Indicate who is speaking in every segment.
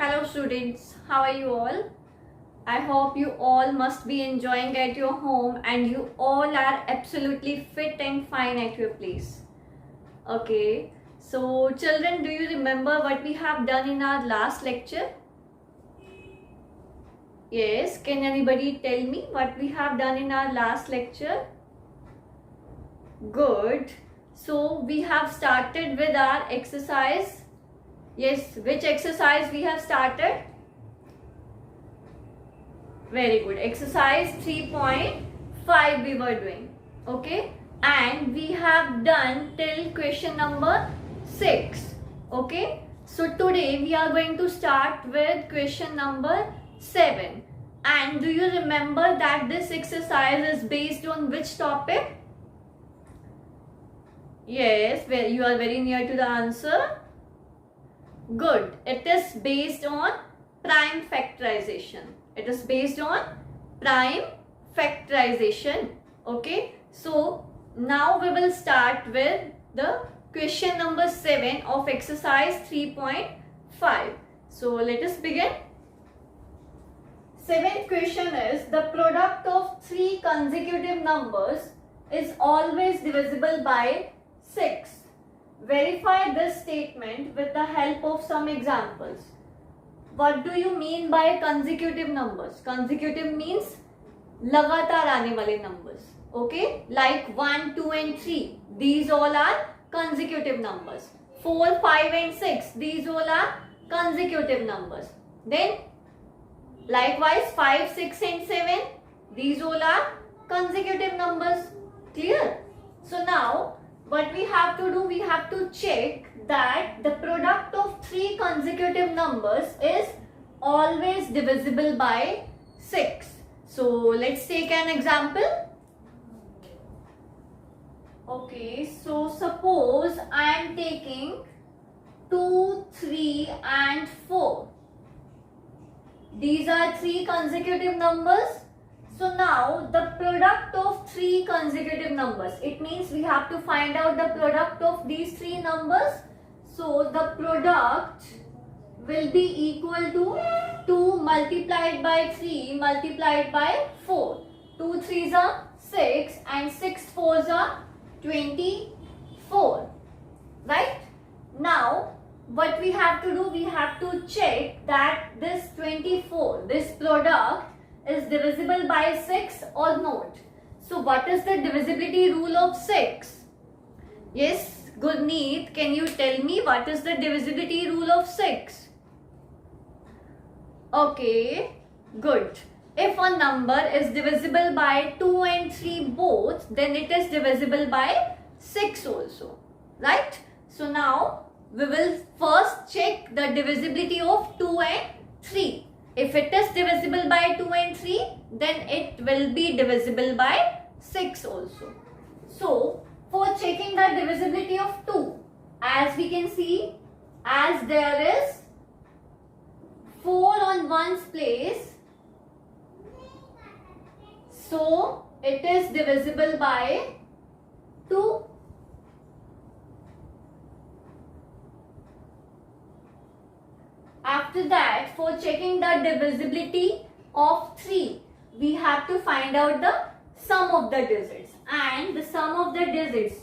Speaker 1: Hello students, how are you all? I hope you all must be enjoying at your home and you all are absolutely fit and fine at your place. Okay, so children, do you remember what we have done in our last lecture? Yes, can anybody tell me what we have done in our last lecture? Good. So we have started with our exercise. Yes, which exercise we have started? Very good. Exercise 3.5 we were doing. Okay. And we have done till question number 6. Okay. So today we are going to start with question number 7. And do you remember that this exercise is based on which topic? Yes, you are very near to the answer. Good. It is based on prime factorization. It is based on prime factorization. Okay. So now we will start with the question number 7 of exercise 3.5. So let us begin. Seventh question is, the product of three consecutive numbers is always divisible by 6. Verify this statement with the help of some examples. What do you mean by consecutive numbers? Consecutive means लगातार आने वाले numbers. Okay, like 1, 2 and 3. These all are consecutive numbers. 4, 5 and 6. These all are consecutive numbers. Then likewise 5, 6 and 7. These all are consecutive numbers. Clear? So now what we have to do, we have to check that the product of three consecutive numbers is always divisible by 6. So let's take an example. Okay, so suppose I am taking 2, 3 and 4. These are three consecutive numbers. So now the product of three consecutive numbers, it means we have to find out the product of these three numbers. So the product will be equal to 2 multiplied by 3 multiplied by 4. 2 3s are 6 and 6 4s are 24. Right? Now what we have to do, we have to check that this 24, this product is divisible by 6 or not. So what is the divisibility rule of 6? Yes, Gurneet, can you tell me what is the divisibility rule of 6? Okay, good. If a number is divisible by 2 and 3 both, then it is divisible by 6 also. Right? So now we will first check the divisibility of 2 and 3. If it is divisible by 2 and 3, then it will be divisible by 6 also. So, for checking the divisibility of 2, as we can see, as there is 4 on one's place, so it is divisible by 2. After that, for checking the divisibility of 3, we have to find out the sum of the digits. And the sum of the digits,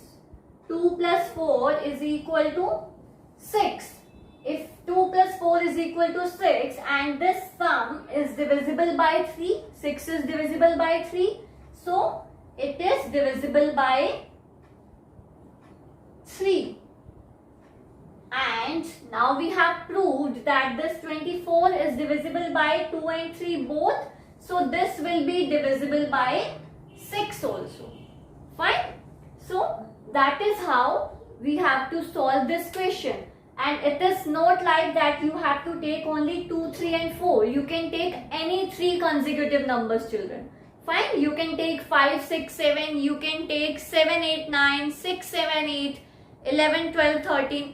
Speaker 1: 2 plus 4 is equal to 6. If 2 plus 4 is equal to 6 and this sum is divisible by 3, 6 is divisible by 3, so it is divisible by 3. And now we have proved that this 24 is divisible by 2 and 3 both. So this will be divisible by 6 also. Fine. So that is how we have to solve this question. And it is not like that you have to take only 2, 3 and 4. You can take any 3 consecutive numbers, children. Fine. You can take 5, 6, 7. You can take 7, 8, 9, 6, 7, 8, 11, 12, 13.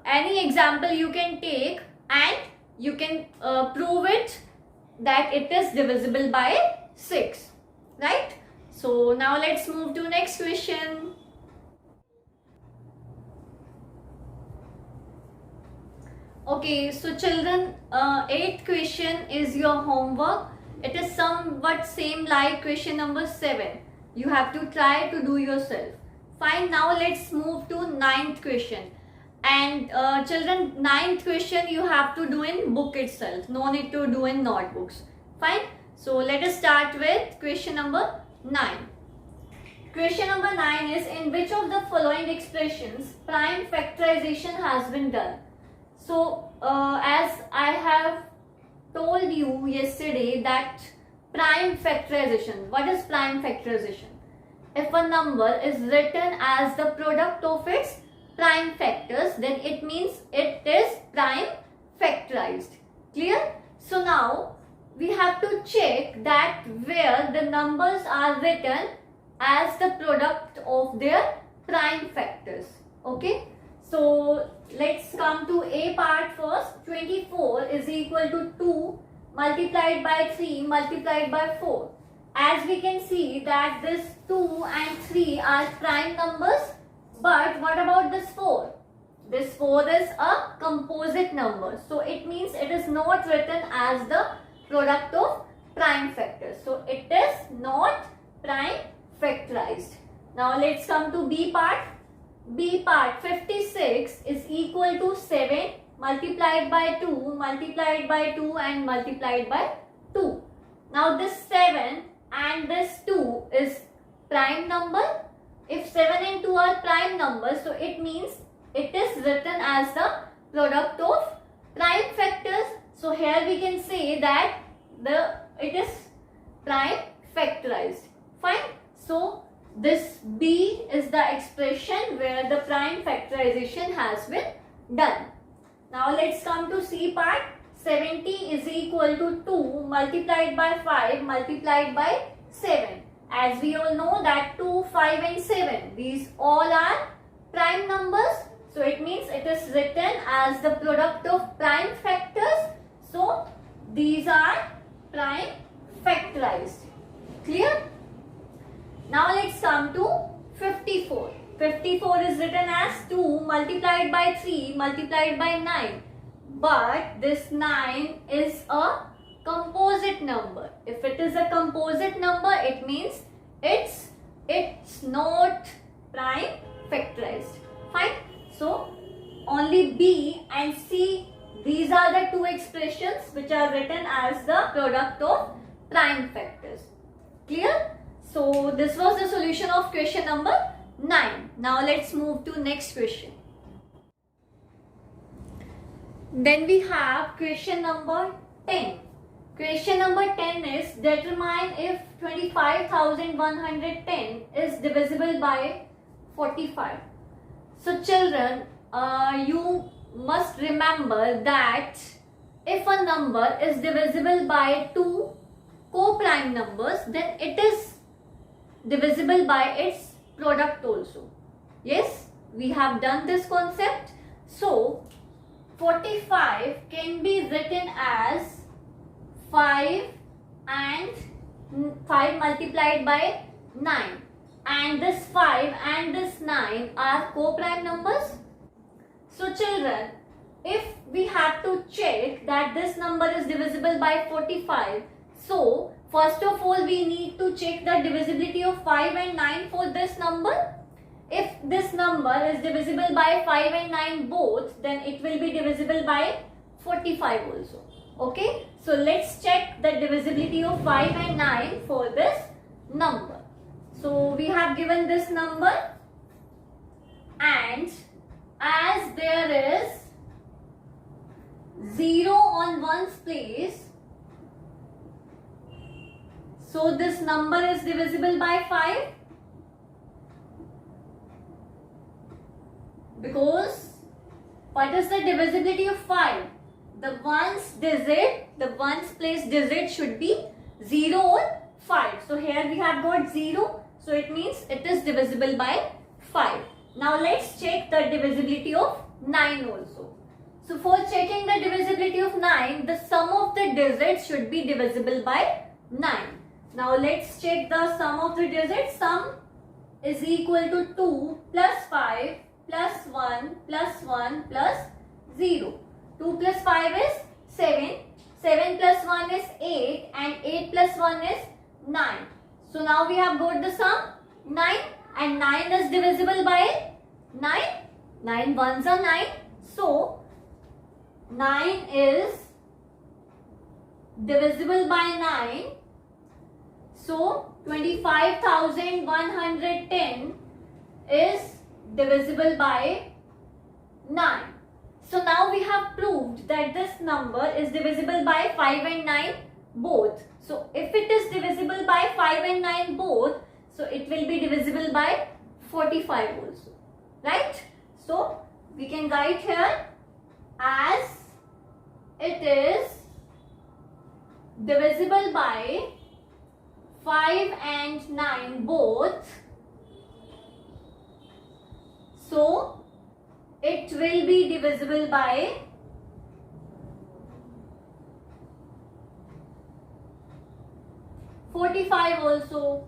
Speaker 1: Any example you can take and you can prove it that it is divisible by 6. Right? So now let's move to next question. Okay, so children, eighth question is your homework. It is somewhat same like question number 7. You have to try to do yourself. Fine, now let's move to ninth question. And children, ninth question you have to do in book itself. No need to do in notebooks. Fine. So let us start with question number 9. Question number 9 is, in which of the following expressions prime factorization has been done? So as I have told you yesterday that prime factorization, what is prime factorization? If a number is written as the product of its prime factors, then it means it is prime factorized. Clear? So now we have to check that where the numbers are written as the product of their prime factors. Okay? So let's come to A part first. 24 is equal to 2 multiplied by 3 multiplied by 4. As we can see that this 2 and 3 are prime numbers, but what about this 4? This 4 is a composite number. So it means it is not written as the product of prime factors. So it is not prime factorized. Now let's come to B part. B part, 56 is equal to 7 multiplied by 2 multiplied by 2 and multiplied by 2. Now this 7 and this 2 is prime number. If 7 and 2 are prime numbers, so it means it is written as the product of prime factors. So here we can say that it is prime factorized. Fine. So this B is the expression where the prime factorization has been done. Now let's come to C part. 70 is equal to 2 multiplied by 5 multiplied by 7. As we all know that 2, 5 and 7, these all are prime numbers. So it means it is written as the product of prime factors. So these are prime factorized. Clear? Now let's come to 54. 54 is written as 2 multiplied by 3 multiplied by 9. But this 9 is a composite number. If it is a composite number, it means it's not prime factorized. Fine. So only B and C, these are the two expressions which are written as the product of prime factors. Clear? So this was the solution of question number 9. Now let's move to next question. Then we have question number 10. Question number 10 is, determine if 25,110 is divisible by 45. So children, you must remember that if a number is divisible by two co-prime numbers, then it is divisible by its product also. Yes, we have done this concept. So 45 can be written as 5 and 5 multiplied by 9, and this 5 and this 9 are co-prime numbers. So children, if we have to check that this number is divisible by 45, so first of all we need to check the divisibility of 5 and 9 for this number. If this number is divisible by 5 and 9 both, then it will be divisible by 45 also. Okay, so let's check the divisibility of 5 and 9 for this number. So we have given this number, and as there is 0 on one's place, so this number is divisible by 5. Because what is the divisibility of 5? The ones place digit should be 0 or 5. So here we have got 0. So it means it is divisible by 5. Now let's check the divisibility of 9 also. So for checking the divisibility of 9, the sum of the digits should be divisible by 9. Now let's check the sum of the digits. Sum is equal to 2 plus 5 plus 1 plus 1 plus 0. 2 and 8 plus 1 is 9. So now we have got the sum 9 and 9 is divisible by 9. 9 ones are 9. So 9 is divisible by 9. So 25,110 is divisible by 9. So now we have proved that this number is divisible by 5 and 9 both. So if it is divisible by 5 and 9 both, so it will be divisible by 45 also. Right? So we can write here as it is divisible by 5 and 9 both. So it will be divisible by 45 also.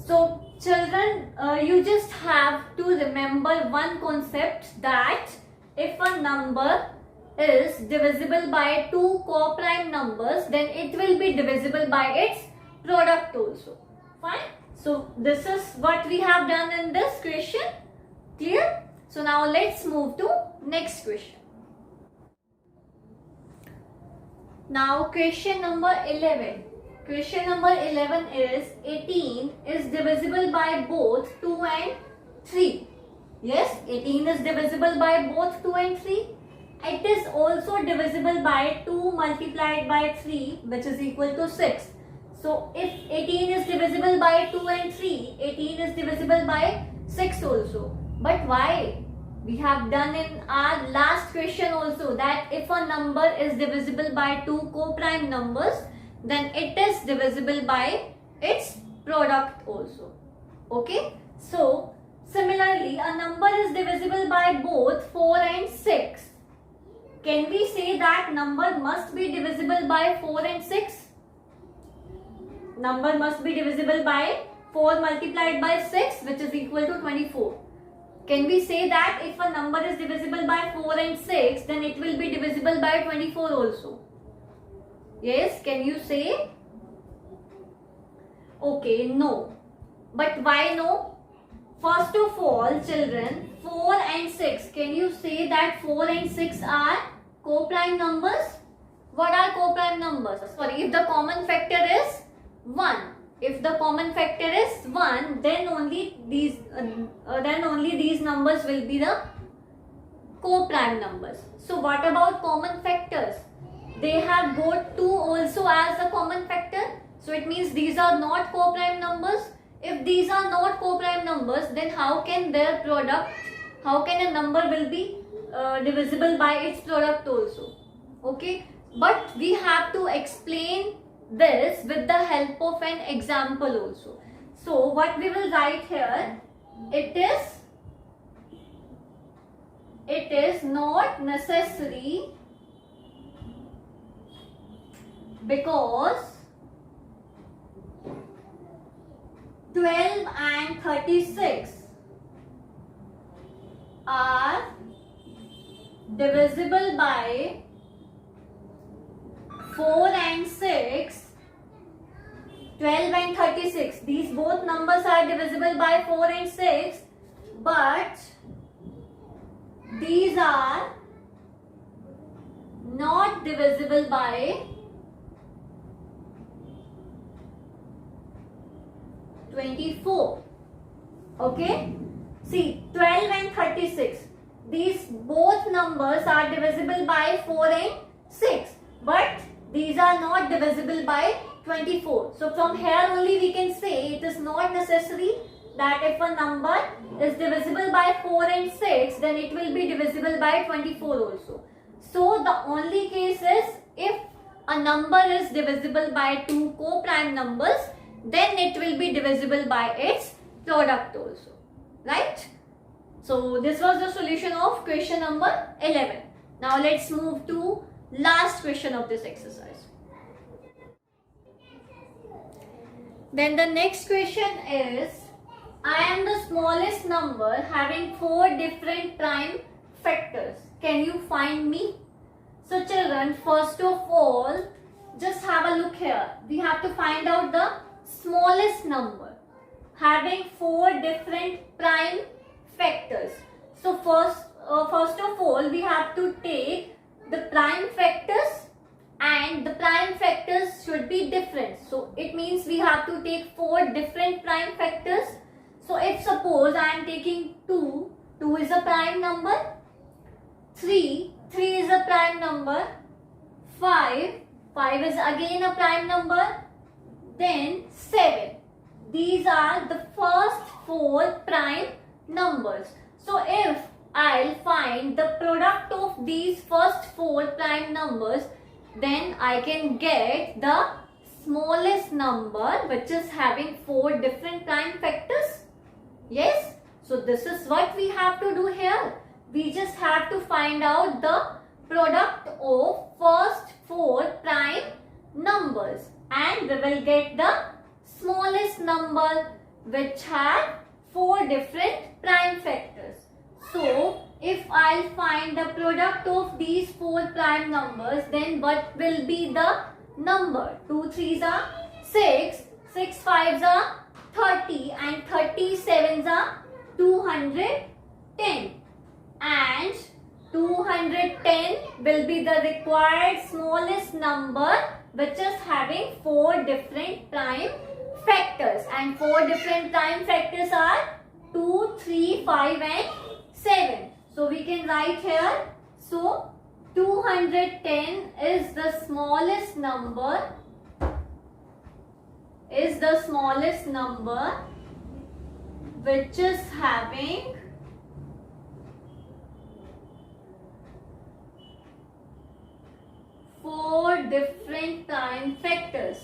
Speaker 1: So children, you just have to remember one concept, that if a number is divisible by two co-prime numbers, then it will be divisible by its product also. Fine. So this is what we have done in this question. Clear? So now let's move to next question. Now question number 11. Question number 11 is 18 is divisible by both 2 and 3. Yes, 18 is divisible by both 2 and 3. It is also divisible by 2 multiplied by 3, which is equal to 6. So if 18 is divisible by 2 and 3, 18 is divisible by 6 also. But why? We have done in our last question also that if a number is divisible by two co-prime numbers, then it is divisible by its product also. Okay. So similarly, a number is divisible by both 4 and 6. Can we say that number must be divisible by 4 and 6? Number must be divisible by 4 multiplied by 6, which is equal to 24. Can we say that if a number is divisible by 4 and 6, then it will be divisible by 24 also? Yes, can you say? Okay, no. But why no? First of all, children, 4 and 6. Can you say that 4 and 6 are co-prime numbers? What are co-prime numbers? Sorry, if the common factor is 1. If the common factor is 1, then only these numbers will be the co-prime numbers. So what about common factors? They have got 2 also as a common factor. So it means these are not co-prime numbers. If these are not co-prime numbers, then how can their product, how can a number will be divisible by its product also? Okay. But we have to explain this with the help of an example also. So what we will write here, it is not necessary because 12 and 36 are divisible by 4 and 6. 12 and 36, these both numbers are divisible by 4 and 6, but these are not divisible by 24. Okay, see, 12 and 36, these both numbers are divisible by 4 and 6, but these are not divisible by 24. So from here only we can say it is not necessary that if a number is divisible by 4 and 6, then it will be divisible by 24 also. So the only case is if a number is divisible by two co-prime numbers, then it will be divisible by its product also. Right? So this was the solution of question number 11. Now let's move to last question of this exercise. Then the next question is, I am the smallest number having 4 different prime factors. Can you find me? So children, first of all, just have a look here. We have to find out the smallest number having 4 different prime factors. So first of all, we have to take the prime factors, and the prime factors should be different. So it means we have to take 4 different prime factors. So if suppose I am taking 2, 2 is a prime number, 3 is a prime number, 5 is again a prime number, then 7. These are the first 4 prime numbers. So if I'll find the product of these first 4 prime numbers, then I can get the smallest number which is having 4 different prime factors. Yes? So this is what we have to do here. We just have to find out the product of first 4 prime numbers, and we will get the smallest number which have 4 different prime factors. So if I'll find the product of these 4 prime numbers, then what will be the number? 2 3s are 6, 6 5s are 30, and 37s are 210, and 210 will be the required smallest number which is having 4 different prime factors, and 4 different prime factors are 2, 3, 5 and 7. So we can write here, so 210 is the smallest number, which is having 4 different prime factors,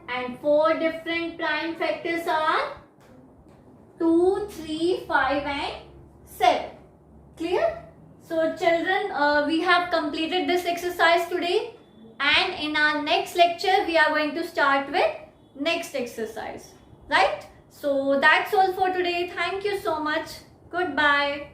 Speaker 1: and 4 different prime factors are 2, 3, 5 and 7. Clear? So children, we have completed this exercise today, and in our next lecture we are going to start with next exercise. Right? So that's all for today. Thank you so much. Goodbye.